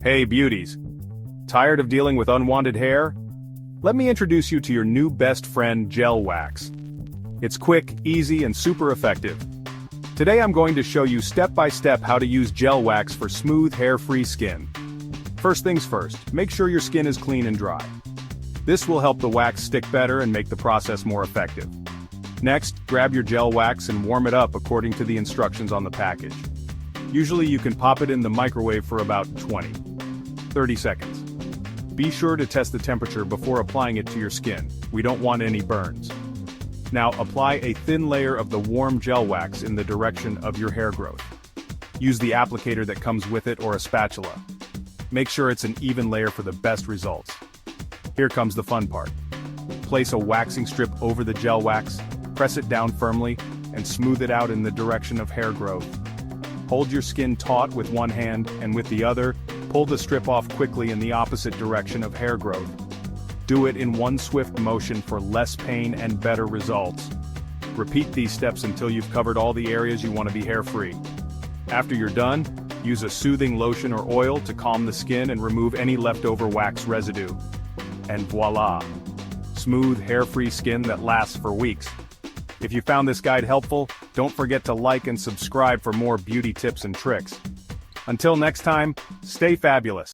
Hey beauties! Tired of dealing with unwanted hair? Let me introduce you to your new best friend, Gel Wax. It's quick, easy, and super effective. Today I'm going to show you step-by-step how to use Gel Wax for smooth, hair-free skin. First things first, make sure your skin is clean and dry. This will help the wax stick better and make the process more effective. Next, grab your gel wax and warm it up according to the instructions on the package. Usually you can pop it in the microwave for about 20-30 seconds. Be sure to test the temperature before applying it to your skin. We don't want any burns. Now apply a thin layer of the warm gel wax in the direction of your hair growth. Use the applicator that comes with it or a spatula. Make sure it's an even layer for the best results. Here comes the fun part. Place a waxing strip over the gel wax, press it down firmly, and smooth it out in the direction of hair growth. Hold your skin taut with one hand, and with the other, pull the strip off quickly in the opposite direction of hair growth. Do it in one swift motion for less pain and better results. Repeat these steps until you've covered all the areas you want to be hair-free. After you're done, use a soothing lotion or oil to calm the skin and remove any leftover wax residue. And voila! Smooth, hair-free skin that lasts for weeks. If you found this guide helpful, don't forget to like and subscribe for more beauty tips and tricks. Until next time, stay fabulous.